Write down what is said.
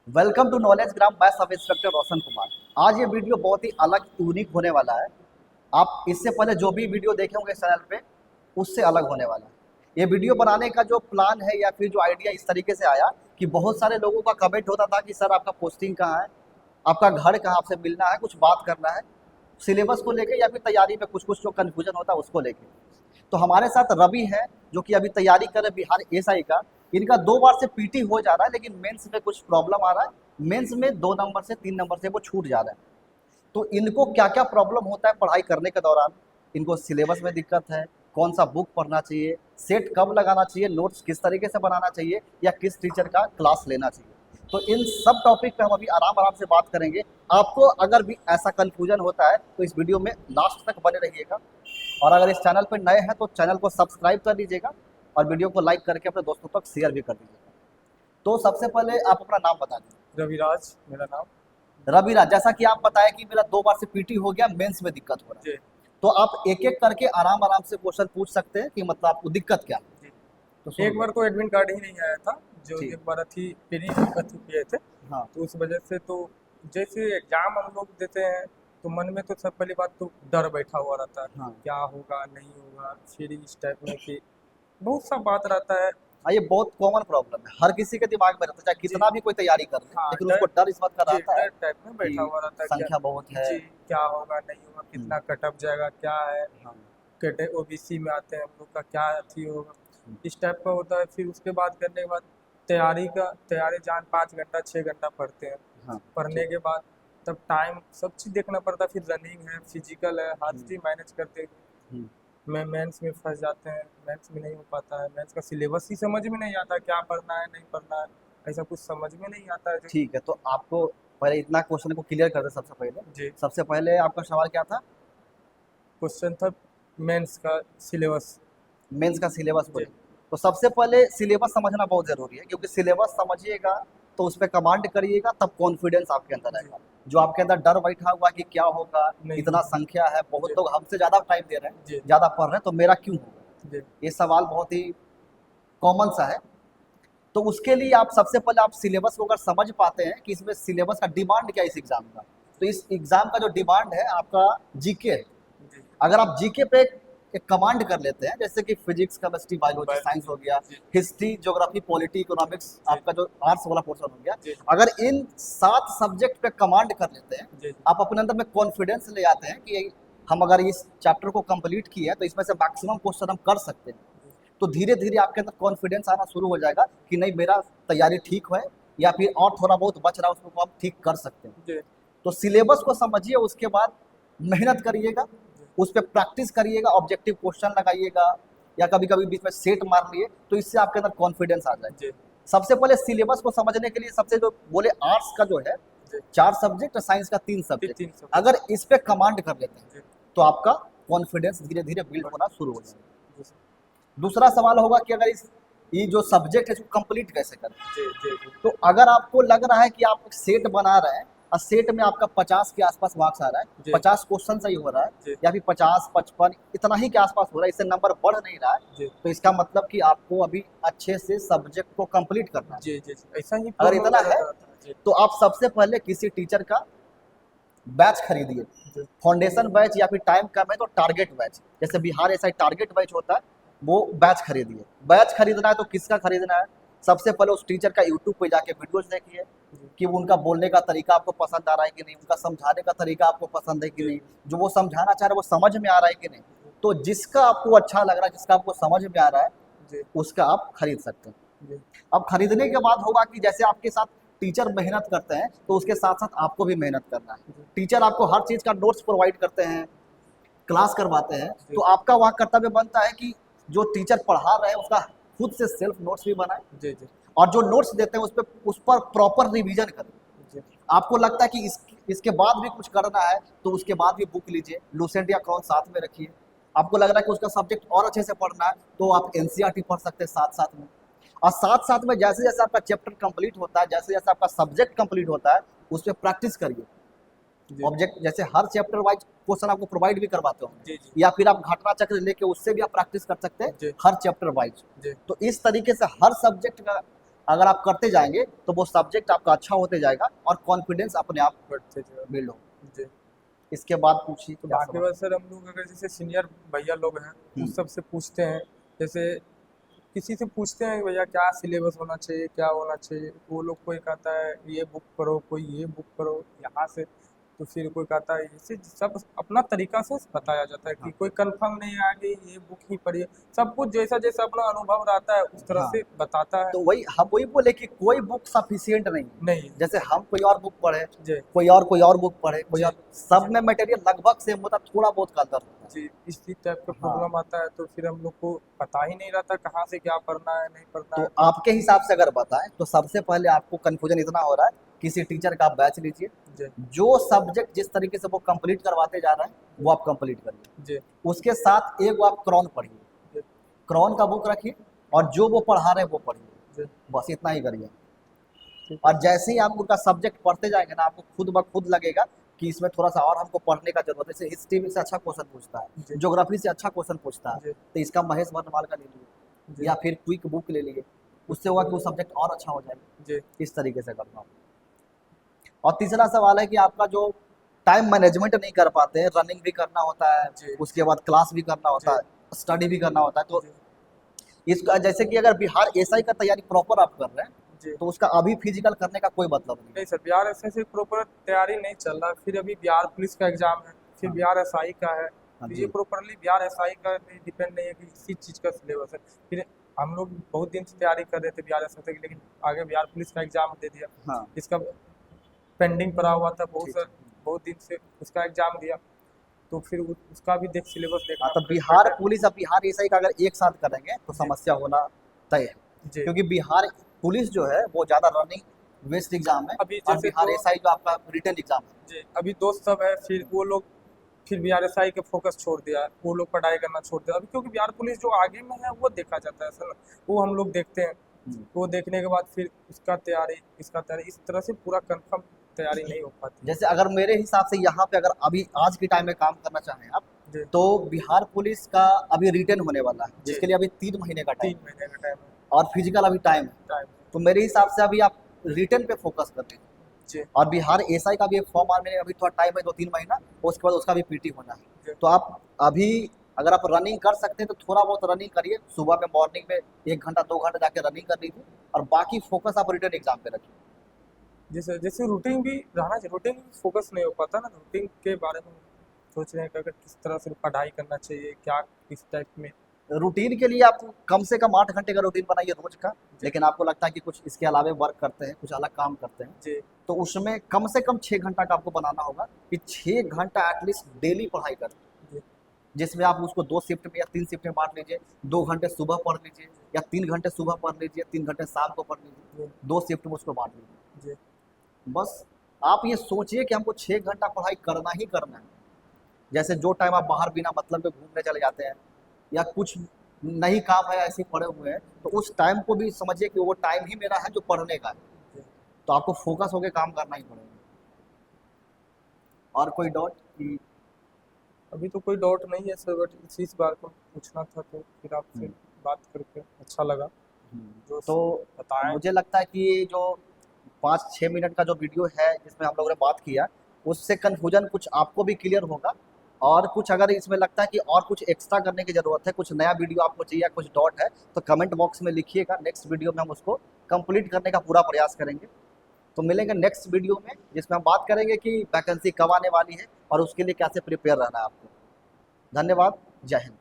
Welcome to knowledge gram by sub instructor Roshan Kumar. आज ये video बहुत ही अलग यूनिक होने वाला है। आप इससे पहले जो भी वीडियो देखे होंगे इस चैनल पे उससे अलग होने वाला है। ये वीडियो बनाने का जो प्लान है या फिर जो आइडिया इस तरीके से आया कि बहुत सारे लोगों का कमेंट होता था कि सर आपका पोस्टिंग कहाँ है, आपका घर कहाँ, आपसे मिलना है, कुछ बात करना है सिलेबस को लेके या फिर तैयारी में कुछ कुछ जो कन्फ्यूजन होता है उसको लेके। तो हमारे साथ रवि है जो कि अभी तैयारी कर रहे बिहार एसआई का। इनका 2 बार से पीटी हो जा रहा है लेकिन मेंस में कुछ प्रॉब्लम आ रहा है। मेंस में 2 नंबर से 3 नंबर से वो छूट जा रहा है। तो इनको क्या क्या प्रॉब्लम होता है पढ़ाई करने के दौरान, इनको सिलेबस में दिक्कत है, कौन सा बुक पढ़ना चाहिए, सेट कब लगाना चाहिए, नोट्स किस तरीके से बनाना चाहिए या किस टीचर का क्लास लेना चाहिए, तो इन सब टॉपिक पे हम अभी आराम आराम से बात करेंगे। आपको अगर भी ऐसा कन्फ्यूजन होता है तो इस वीडियो में लास्ट तक बने रहिएगा। और अगर इस चैनल पर नए हैं तो चैनल को सब्सक्राइब कर लीजिएगा और वीडियो को लाइक करके अपने दोस्तों तक शेयर भी कर दीजिएगा। तो सबसे पहले आप अपना नाम बता दीजिए। रविराज मेरा नाम। रविराज, जैसा कि आप बताया कि मेरा 2 बार से पीटी हो गया, मेंस में दिक्कत हो रहा है, जी तो आप एक एक करके आराम आराम से क्वेश्चन पूछ सकते हैं कि मतलब आपको दिक्कत क्या है। जी। तो सुन एक लो। बार तो एडमिट कार्ड ही नहीं आया था, जो ठीक। एक बार थी मेरी दिक्कत किए थे, हाँ तो उस वजह से तो जैसे एग्जाम हम लोग देते हैं तो मन में तो सब पहली बात तो डर बैठा हुआ रहता है, हाँ क्या होगा नहीं होगा, फिर इस टाइप में कि बहुत सा बात रहता है। हाँ, ये बहुत कॉमन प्रॉब्लम है, हर किसी के दिमाग में रहता है, चाहे जी कितना भी कोई तैयारी कर ले हाँ, लेकिन डर। उसको डर इस बात का जी, रहता है डर टाइप में बैठा कि हुआ रहता है क्या। संख्या बहुत है। जी, क्या होगा नहीं होगा, हम्म, कितना कटअप जाएगा, क्या है, हाँ कैटे ओबीसी में आते हैं हम लोग का क्या अथी होगा, हम्म, इस टाइप का होता है। फिर उसके बाद करने के बाद तैयारी जान 5 घंटा 6 घंटा पढ़ते हैं। हाँ पढ़ने ठीक। के बाद तब टाइम सब चीज़ देखना पड़ता है, फिर रनिंग है, फिजिकल है, हर हम्म, चीज़ मैनेज करते हम्म, मैं मेंस में फंस जाते हैं। मेंस में नहीं हो पाता है, मेंस का सिलेबस ही समझ में नहीं आता, क्या पढ़ना है नहीं पढ़ना है, ऐसा कुछ समझ में नहीं आता है जो। ठीक है, तो आपको पहले इतना क्वेश्चन को क्लियर कर दे। सबसे पहले जी, आपका सवाल क्या था? क्वेश्चन था मेंस का सिलेबस। मेंस का सिलेबस को जी लेकर। तो सबसे पहले सिलेबस समझना बहुत ज़रूरी है, क्योंकि सिलेबस समझिएगा तो उस पर कमांड करिएगा तब कॉन्फिडेंस आपके अंदर जी, आएगा। जो आपके अंदर डर बैठा हुआ कि क्या होगा, नहीं इतना होगा। संख्या है, बहुत जी लोग हमसे ज़्यादा टाइम दे रहे हैं, जी ज़्यादा पढ़ रहे हैं, तो मेरा क्यों होगा, जी ये सवाल बहुत ही कॉमन सा है। तो उसके लिए आप सबसे पहले आप सिलेबस को अगर समझ पाते हैं कि इसमें सिलेबस का डिमांड क्या है इस एग्ज़ाम का, तो इस एग्ज़ाम का जो डिमांड है आपका जीके है। जी। अगर आप जीके पे एक कमांड कर लेते हैं, जैसे कि physics, chemistry, biology, science biology. हो गया, जी हिस्ट्री, ज्योग्राफी, पॉलिटी, इकोनॉमिक्स, जी आपका जो आर्ट्स वाला पोर्शन हो गया, जी अगर इन 7 सब्जेक्ट पे कमांड कर लेते हैं, जी आप अपने अंदर में कॉन्फिडेंस ले आते हैं कि हम अगर इस चैप्टर को कंप्लीट किए हैं तो इसमें से मैक्सिमम क्वेश्चन हम कर सकते हैं। तो धीरे धीरे आपके अंदर कॉन्फिडेंस आना शुरू हो जाएगा कि नहीं, मेरा तैयारी ठीक है या फिर और थोड़ा बहुत बच रहा है उसको आप ठीक कर सकते हैं। जी तो सिलेबस को समझिए, उसके बाद मेहनत करिएगा, उस पर प्रैक्टिस करिएगा, ऑब्जेक्टिव क्वेश्चन लगाइएगा या कभी कभी बीच में सेट मार लिए, तो इससे आपके अंदर कॉन्फिडेंस आ जाएगा। जी सबसे पहले सिलेबस को समझने के लिए सबसे जो बोले आर्ट्स का जो है जी। 4 सब्जेक्ट और साइंस का 3 सब्जेक्ट, तीन सौ। अगर इस पे कमांड कर लेते हैं जी तो आपका कॉन्फिडेंस धीरे धीरे बिल्ड होना शुरू हो जाएगा। जी दूसरा सवाल होगा कि अगर इस ये जो सब्जेक्ट है इसको कंप्लीट कैसे करें। जी जी तो अगर आपको लग रहा है कि आप एक सेट बना रहे हैं और सेट में आपका 50 के आसपास मार्क्स आ रहा है, जी 50 क्वेश्चन सही हो रहा है जी या फिर 50 55 इतना ही के आसपास हो रहा है, इससे नंबर बढ़ नहीं रहा है, जी तो इसका मतलब कि आपको अभी अच्छे से सब्जेक्ट को कंप्लीट करना है। जी जी जी, ऐसा ही अगर फ्लो में इतना मेरा है रहता है। जी तो आप सबसे पहले किसी टीचर का बैच खरीदिए, जी फाउंडेशन बैच या फिर टाइम कम है तो टारगेट बैच, जैसे बिहार ऐसा टारगेट बैच होता है, वो बैच खरीदिए। बैच खरीदना है तो किसका खरीदना है? सबसे पहले उस टीचर का यूट्यूब पे जाके वीडियोज देखिए जी कि उनका बोलने का तरीका आपको पसंद आ रहा है कि नहीं, उनका समझाने का तरीका आपको पसंद है कि जी नहीं, जो वो समझाना चाह रहे हैं वो समझ में आ रहा है कि नहीं। तो जिसका आपको अच्छा लग रहा है, जिसका आपको समझ में आ रहा है, जी उसका आप खरीद सकते हैं। जी अब खरीदने के बाद होगा कि जैसे आपके साथ टीचर मेहनत करते हैं तो उसके साथ साथ आपको भी मेहनत करना है। जी टीचर आपको हर चीज़ का नोट्स प्रोवाइड करते हैं, क्लास करवाते हैं, जी तो आपका वहाँ कर्तव्य बनता है कि जो टीचर पढ़ा रहे हैं उसका खुद से सेल्फ नोट्स भी बनाए जी जी और जो नोट्स देते हैं उस पर प्रॉपर रिवीजन करें। जी आपको लगता है कि इसके बाद भी कुछ करना है तो उसके बाद भी बुक लीजिए, लूसेंट या क्रॉन साथ में रखिए। आपको लग रहा है कि उसका सब्जेक्ट और अच्छे से पढ़ना है तो आप एनसीईआरटी पढ़ सकते हैं साथ साथ में। और साथ साथ में जैसे जैसे आपका चैप्टर कंप्लीट होता है, जैसे जैसे आपका सब्जेक्ट कंप्लीट होता है, उस पर प्रैक्टिस करिए। जी ऑब्जेक्ट जैसे हर चैप्टर वाइज क्वेश्चन आपको प्रोवाइड भी करवाते जी होंगे या फिर आप घटना चक्र लेके उससे भी आप प्रैक्टिस कर सकते हैं जी हर चैप्टर वाइज। जी तो इस तरीके से हर सब्जेक्ट का अगर आप करते जाएंगे तो वो सब्जेक्ट आपका अच्छा होते जाएगा और कॉन्फिडेंस अपने आप बढ़ते जाओ। बिल्ड होगा। जी। इसके बाद पूछिए तो क्या बाकी सवाल। बस सर हम लोग अगर जैसे सीनियर भैया लोग हैं उस सब से पूछते हैं, जैसे किसी से पूछते हैं कि भैया क्या सिलेबस होना चाहिए, क्या होना चाहिए, तो वो लोग कोई कहता है ये बुक पढ़ो, कोई ये बुक पढ़ो यहाँ से, तो फिर कोई कहता है इसे, सब अपना तरीका से बताया जाता है कि हाँ कोई कंफर्म नहीं है कि ये बुक ही पढ़िए, सब कुछ जैसा जैसा अपना अनुभव रहता है उस तरह हाँ, से बताता है। तो वही हम वही बोले कि कोई बुक सफिशियंट नहीं है। नहीं। जैसे हम कोई और बुक पढ़े, जी। कोई और बुक पढ़े, कोई जी। और, सब जी। में मटेरियल लगभग सेम होता है, थोड़ा बहुत का अंतर होता जी, इसी टाइप का है। हाँ, प्रॉब्लम आता है, तो फिर हम लोग को पता ही नहीं रहता कहाँ से क्या पढ़ना है, नहीं पढ़ना तो है, तो आपके हिसाब से अगर बताएं तो सबसे पहले आपको कंफ्यूजन इतना हो रहा है, किसी टीचर का आप बैच लीजिए, जी। जो सब्जेक्ट जिस तरीके से वो कंप्लीट करवाते जा रहे हैं वो आप कंप्लीट करिए। जी। उसके साथ एक वो आप क्रॉन पढ़िए, जी। क्रॉन का बुक रखिए और जो वो पढ़ा रहे हैं वो पढ़िए, जी। बस इतना ही करिए। ठीक है और सर। जैसे ही आप उनका सब्जेक्ट पढ़ते जाएंगे ना, आपको खुद ब खुद लगेगा कि इसमें थोड़ा सा और हमको पढ़ने का जरूरत है। जैसे हिस्ट्री से अच्छा क्वेश्चन पूछता है, जी। ज्योग्राफी से अच्छा क्वेश्चन पूछता है, जी। तो इसका महेश वर्णमाल का ले लीजिए जी। या फिर क्विक बुक ले लिए, उससे होगा कि वो सब्जेक्ट और अच्छा हो जाएगा। जी। इस तरीके से करना होगा। और तीसरा सवाल है कि आपका जो टाइम मैनेजमेंट नहीं कर पाते हैं, रनिंग भी करना होता है, जी। उसके बाद क्लास भी करना होता जी। है, स्टडी भी करना होता है, तो जी। इसका जैसे कि अगर बिहार एसआई का तैयारी प्रॉपर आप कर रहे हैं जी। तो उसका अभी फिजिकल करने का कोई मतलब नहीं है। नहीं सर, बिहार एसएससी प्रॉपर तैयारी नहीं चल रहा, फिर अभी बिहार पुलिस का एग्जाम है, फिर हाँ बिहार एसआई का है, हाँ तो ये जी। प्रॉपरली बिहार एसआई का डिपेंड नहीं है कि इसी चीज़ का सिलेबस है। फिर हम लोग बहुत दिन से तैयारी कर रहे थे बिहार एसएससी की, लेकिन आगे बिहार पुलिस का एग्जाम दे दिया, हाँ इसका पेंडिंग पड़ा हुआ था बहुत ठीक सर, है। बहुत दिन से उसका एग्जाम दिया, तो फिर उसका भी सिलेबस हाँ, देखना तो पड़ेगा बिहार क्या। पुलिस और बिहार एसआई का अगर एक साथ करेंगे तो जी। समस्या होना तय है, जी। क्योंकि बिहार पुलिस जो है वो ज़्यादा रनिंग बेस्ड एग्जाम है अभी और जैसे बिहार दो। एसआई जो आपका रिटर्न एग्जाम है। जी, अभी दोस्त सब है, फिर वो लोग फिर बिहार एसआई के फोकस छोड़ दिया है, वो लोग पढ़ाई करना छोड़ दिया अभी, क्योंकि बिहार पुलिस जो आगे में है वो देखा जाता है सर, वो हम लोग देखते हैं, हम्म। वो देखने के बाद फिर उसका तैयारी, इसका तैयारी, इस तरह से पूरा कंफर्म तैयारी नहीं हो पाती। जैसे अगर मेरे हिसाब से यहाँ पे अगर अभी आज के टाइम में काम करना चाहें आप, जी। तो बिहार पुलिस का अभी रिटर्न होने वाला है, जी। जिसके लिए अभी 3 महीने का टाइम 3 महीने का टाइम है। और फिजिकल अभी टाइम है। टाइम। तो मेरे हिसाब से अभी आप रिटर्न पे फोकस कर लीजिए। जी। और बिहार एसआई का भी एक फॉर्म आने में अभी थोड़ा टाइम है, 2-3 महीना, उसके बाद उसका भी पीटी होना है। जी। तो आप अभी अगर आप रनिंग कर सकते हैं तो थोड़ा बहुत रनिंग करिए, सुबह में मॉर्निंग में 1 घंटा 2 घंटा जाके रनिंग कर लीजिए और बाकी फोकस आप रिटर्न एग्जाम पे रखिए। जैसे जैसे रूटीन भी रहना चाहिए, रूटीन भी फोकस नहीं हो पाता ना, रूटीन के बारे में सोच रहे हैं कि अगर किस तरह से पढ़ाई करना चाहिए, क्या किस टाइप में। रूटीन के लिए आप कम से कम 8 घंटे का रूटीन बनाइए रोज का, जी। लेकिन आपको लगता है कि कुछ इसके अलावे वर्क करते हैं, कुछ अलग काम करते हैं, जी। तो उसमें कम से कम 6 घंटा का आपको बनाना होगा कि 6 घंटा एटलीस्ट डेली पढ़ाई करें, जी। जिसमें आप उसको 2 शिफ्ट में या 3 शिफ्ट में बांट लीजिए। 2 घंटे सुबह पढ़ लीजिए या 3 घंटे सुबह पढ़ लीजिए, 3 घंटे शाम को पढ़ लीजिए, जी। 2 शिफ्ट में उसको बांट लीजिए। जी। बस आप ये सोचिए कि हमको 6 घंटा पढ़ाई करना ही करना है। जैसे जो टाइम आप बाहर बिना मतलब के घूमने चले जाते हैं या कुछ नहीं काम है ऐसे ही पड़े हुए हैं, तो उस टाइम को भी समझिए कि वो टाइम ही मेरा है जो पढ़ने का है। जी। तो आपको फोकस होकर काम करना ही पड़ेगा। और कोई डाउट कि अभी तो कोई डाउट नहीं है सर, बट इस बार को पूछना था, तो फिर आपसे बात करके अच्छा लगा, जो तो बताएं। मुझे लगता है कि ये जो 5-6 मिनट का जो वीडियो है जिसमें हम लोगों ने बात किया, उससे कन्फ्यूजन कुछ आपको भी क्लियर होगा। और कुछ अगर इसमें लगता है कि और कुछ एक्स्ट्रा करने की ज़रूरत है, कुछ नया वीडियो आपको चाहिए या कुछ डाउट है, तो कमेंट बॉक्स में लिखिएगा। नेक्स्ट वीडियो में हम उसको कंप्लीट करने का पूरा प्रयास करेंगे। तो मिलेंगे नेक्स्ट वीडियो में, जिसमें हम बात करेंगे कि वैकेंसी कब आने वाली है और उसके लिए कैसे प्रिपेयर रहना है आपको। धन्यवाद। जय हिंद।